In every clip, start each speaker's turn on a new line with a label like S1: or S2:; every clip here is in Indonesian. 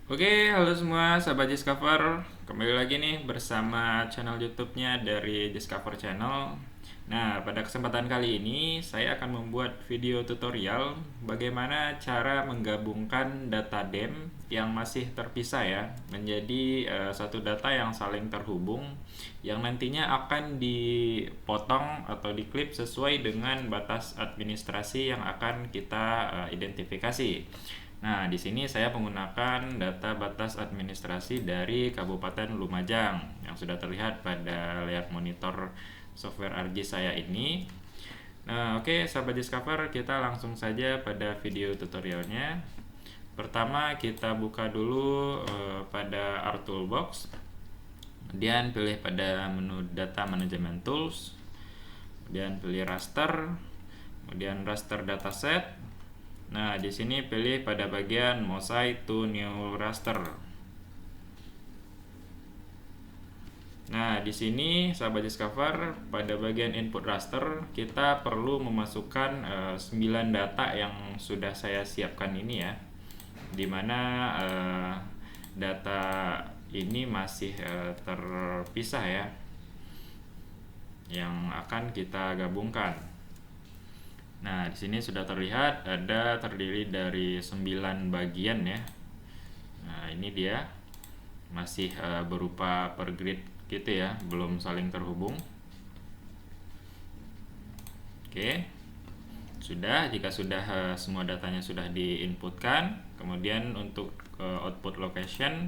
S1: Oke, halo semua sahabat Discover. Kembali lagi nih bersama channel YouTube-nya dari Discover Channel. Nah, pada kesempatan kali ini saya akan membuat video tutorial bagaimana cara menggabungkan data DEM yang masih terpisah ya menjadi satu data yang saling terhubung yang nantinya akan dipotong atau diklip sesuai dengan batas administrasi yang akan kita identifikasi. Nah, di sini saya menggunakan data batas administrasi dari Kabupaten Lumajang yang sudah terlihat pada layar monitor software ArcGIS saya ini. Nah, oke, sahabat Discover, kita langsung saja pada video tutorialnya. Pertama, kita buka dulu pada ArcToolbox. Kemudian pilih pada menu Data Management Tools. Kemudian pilih raster. Kemudian raster dataset. Nah, di sini pilih pada bagian Mosaic to New Raster. Nah, di sini sahabat Discover, pada bagian input raster kita perlu memasukkan 9 data yang sudah saya siapkan ini ya. Dimana data ini masih terpisah ya, yang akan kita gabungkan. Nah, di sini sudah terlihat ada terdiri dari 9 bagian ya. Nah, ini dia masih berupa per grid gitu ya, belum saling terhubung. Oke. Sudah, jika sudah semua datanya sudah diinputkan, kemudian untuk output location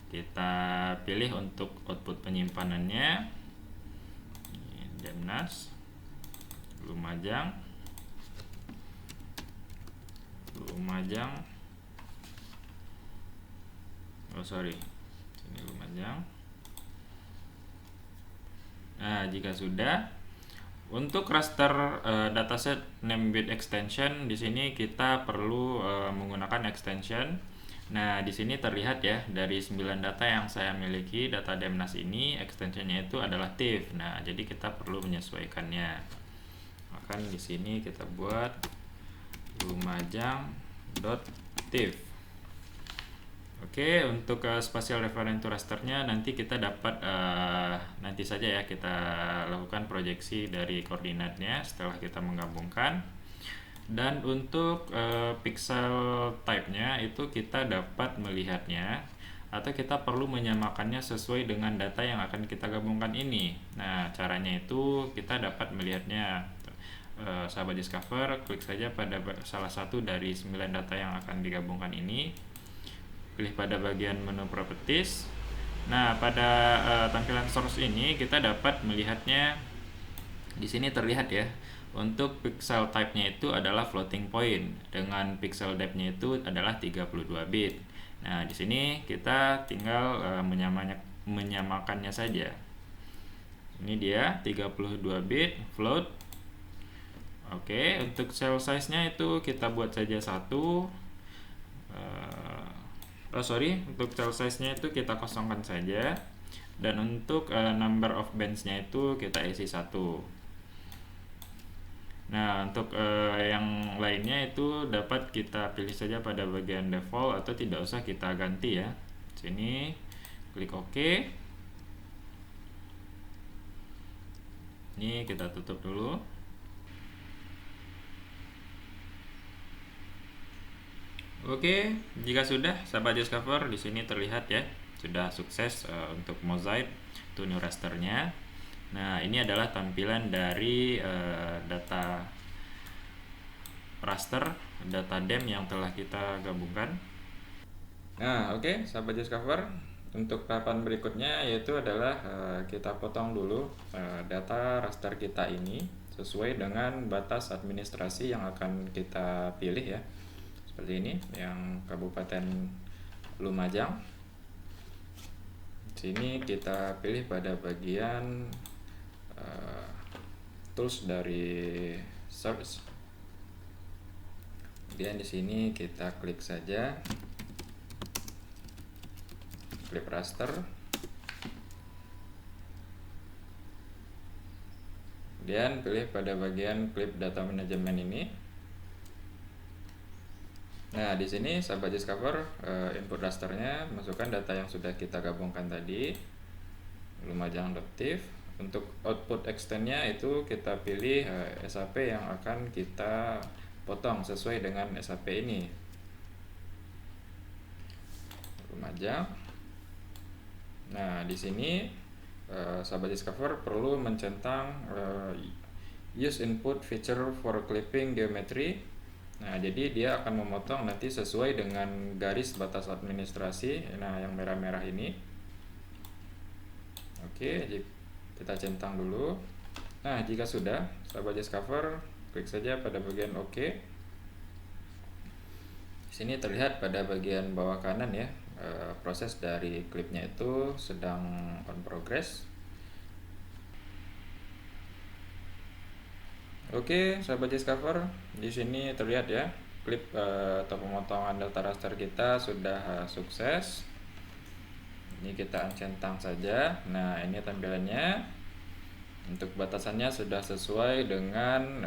S1: kita pilih untuk output penyimpanannya Demnas Lumajang sini Lumajang. Nah, jika sudah, untuk raster dataset name bit extension di sini kita perlu menggunakan extension. Nah, di sini terlihat ya dari 9 data yang saya miliki, data Demnas ini extensionnya itu adalah TIFF. Nah, jadi kita perlu menyesuaikannya. Maka di sini kita buat lumajang.tif. Oke, untuk spatial reference to rasternya nanti kita dapat nanti saja ya kita lakukan proyeksi dari koordinatnya setelah kita menggabungkan. Dan untuk pixel type-nya itu kita dapat melihatnya atau kita perlu menyamakannya sesuai dengan data yang akan kita gabungkan ini. Nah, caranya itu kita dapat melihatnya. Sahabat Discover, klik saja pada salah satu dari 9 data yang akan digabungkan ini. Pilih pada bagian menu properties. Nah, pada tampilan source ini kita dapat melihatnya. Di sini terlihat ya. Untuk pixel type-nya itu adalah floating point dengan pixel depth-nya itu adalah 32 bit. Nah, di sini kita tinggal menyamakannya saja. Ini dia 32 bit float. Oke, untuk cell size-nya itu kita buat saja 1. Untuk cell size-nya itu kita kosongkan saja. Dan untuk number of bands-nya itu kita isi 1. Nah, untuk yang lainnya itu dapat kita pilih saja pada bagian default atau tidak usah kita ganti ya. Sini klik OK. Ini kita tutup dulu. Oke, jika sudah sahabat Discover di sini terlihat ya sudah sukses untuk mosaic to new rasternya. Nah, ini adalah tampilan dari data raster, data DEM yang telah kita gabungkan. Nah, oke, sahabat Discover, untuk tahapan berikutnya yaitu adalah kita potong dulu data raster kita ini sesuai dengan batas administrasi yang akan kita pilih ya. Seperti ini, yang Kabupaten Lumajang. Sini kita pilih pada bagian tools dari search. Kemudian di sini kita klik saja clip raster. Kemudian pilih pada bagian clip data management ini. Nah, di sini sahabat Discover, input rasternya masukkan data yang sudah kita gabungkan tadi, Lumajang adaptif. Untuk output extendnya itu kita pilih SAP yang akan kita potong sesuai dengan SAP ini, Lumajang. Nah, di sini sahabat Discover perlu mencentang use input feature for clipping geometry. Nah, jadi dia akan memotong nanti sesuai dengan garis batas administrasi. Nah, yang merah-merah ini. Oke, kita centang dulu. Nah, jika sudah, sahabat Discover, klik saja pada bagian OK. Di sini terlihat pada bagian bawah kanan ya, proses dari klipnya itu sedang on progress. Oke, sahabat Discover, di sini terlihat ya, klip atau pemotongan data raster kita sudah sukses. Ini kita centang saja. Nah, ini tampilannya. Untuk batasannya sudah sesuai dengan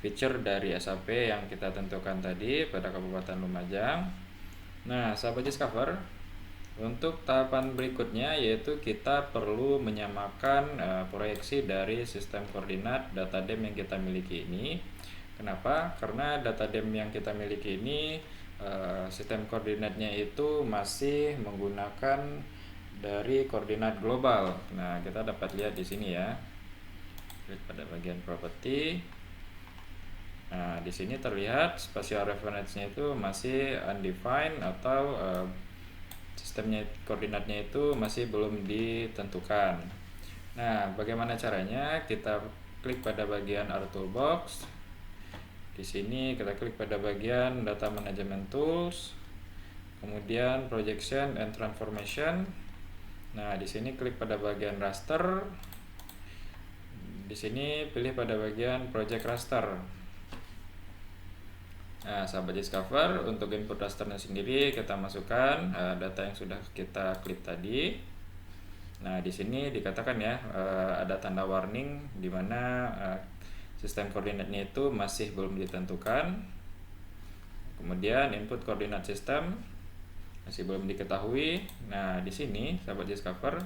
S1: feature dari SAP yang kita tentukan tadi pada Kabupaten Lumajang. Nah, sahabat Discover, untuk tahapan berikutnya yaitu kita perlu menyamakan proyeksi dari sistem koordinat data DEM yang kita miliki ini. Kenapa? Karena data DEM yang kita miliki ini sistem koordinatnya itu masih menggunakan dari koordinat global. Nah, kita dapat lihat di sini ya. Klik pada bagian properti. Nah, di sini terlihat spatial reference-nya itu masih undefined atau sistemnya koordinatnya itu masih belum ditentukan. Nah, bagaimana caranya? Kita klik pada bagian R Toolbox. Di sini kita klik pada bagian Data Management Tools, kemudian Projection and Transformation. Nah, di sini klik pada bagian raster. Di sini pilih pada bagian Project Raster. Nah, sahabat Discover, untuk input rasternya sendiri kita masukkan data yang sudah kita klik tadi. Nah, di sini dikatakan ya, ada tanda warning di mana sistem koordinatnya itu masih belum ditentukan. Kemudian input koordinat sistem masih belum diketahui. Nah, di sini sahabat Discover,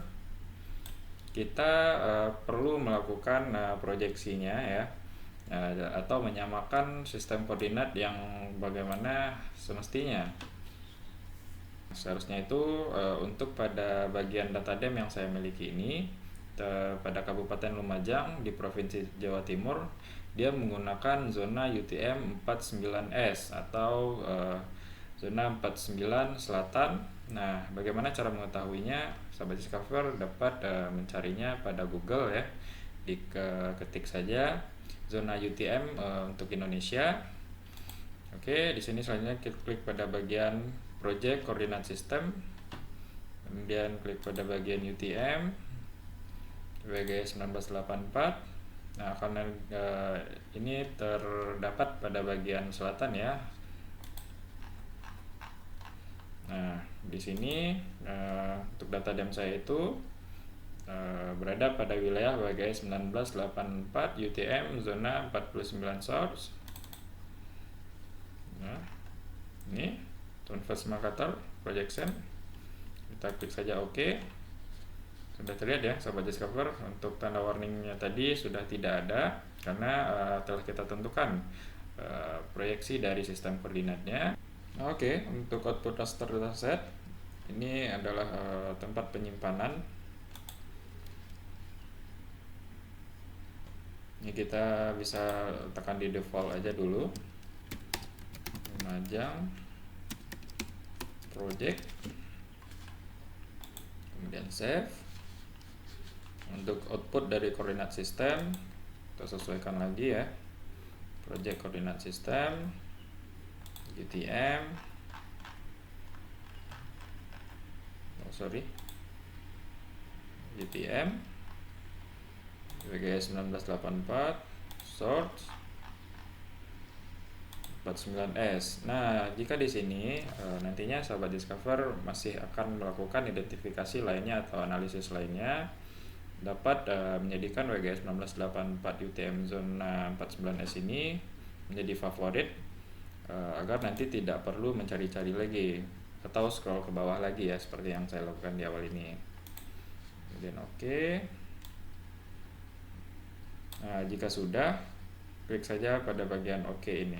S1: kita perlu melakukan proyeksinya ya, atau menyamakan sistem koordinat yang bagaimana semestinya. Seharusnya itu untuk pada bagian data DEM yang saya miliki ini, pada Kabupaten Lumajang di Provinsi Jawa Timur, dia menggunakan zona UTM 49S atau zona 49 Selatan. Nah, bagaimana cara mengetahuinya? Sahabat Discover dapat mencarinya pada Google ya. Diketik saja zona UTM untuk Indonesia. Oke, di sini selanjutnya kita klik pada bagian Project Koordinat Sistem. Kemudian klik pada bagian UTM WGS 1984. Nah, karena ini terdapat pada bagian selatan ya. Nah, di sini untuk data DEM saya itu berada pada wilayah WGS 1984 UTM zona 49 source. Nah, ini Transverse Marker Projection. Kita klik saja OK. Sudah terlihat ya sahabat Discover, untuk tanda warningnya tadi sudah tidak ada karena telah kita tentukan proyeksi dari sistem koordinatnya. Oke, untuk output raster dataset ini adalah tempat penyimpanan. Ini kita bisa tekan di default aja dulu. Lumajang project, kemudian save. Untuk output dari koordinat sistem kita sesuaikan lagi ya, project koordinat sistem UTM UTM WGS 1984 source 49S. Nah, jika di sini nantinya sahabat Discover masih akan melakukan identifikasi lainnya atau analisis lainnya, dapat menjadikan WGS 1984 UTM zona 49S ini menjadi favorit agar nanti tidak perlu mencari-cari lagi atau scroll ke bawah lagi ya, seperti yang saya lakukan di awal ini. Kemudian oke. Nah, jika sudah, klik saja pada bagian oke ini.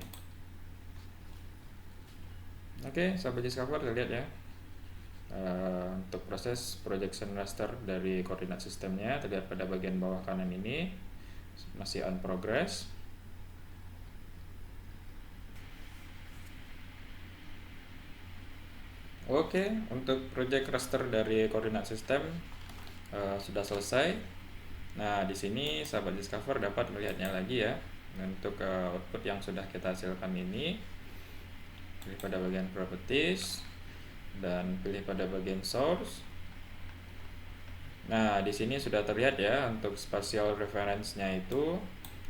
S1: Oke, sahabat Discover, lihat ya. Untuk proses projection raster dari koordinat sistemnya terlihat pada bagian bawah kanan ini, masih on progress. Oke, untuk project raster dari koordinat sistem sudah selesai. Nah, di sini sahabat Discover dapat melihatnya lagi ya. Untuk output yang sudah kita hasilkan ini, pilih pada bagian properties dan pilih pada bagian source. Nah, di sini sudah terlihat ya, untuk spatial reference-nya itu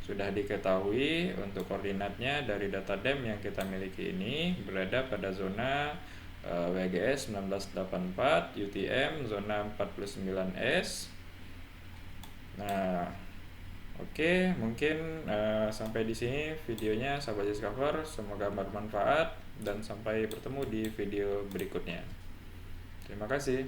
S1: sudah diketahui untuk koordinatnya dari data DEM yang kita miliki ini berada pada zona WGS 1984, UTM zona 49S. Nah, oke, mungkin sampai di sini videonya sahabat Discover, semoga bermanfaat dan sampai bertemu di video berikutnya. Terima kasih.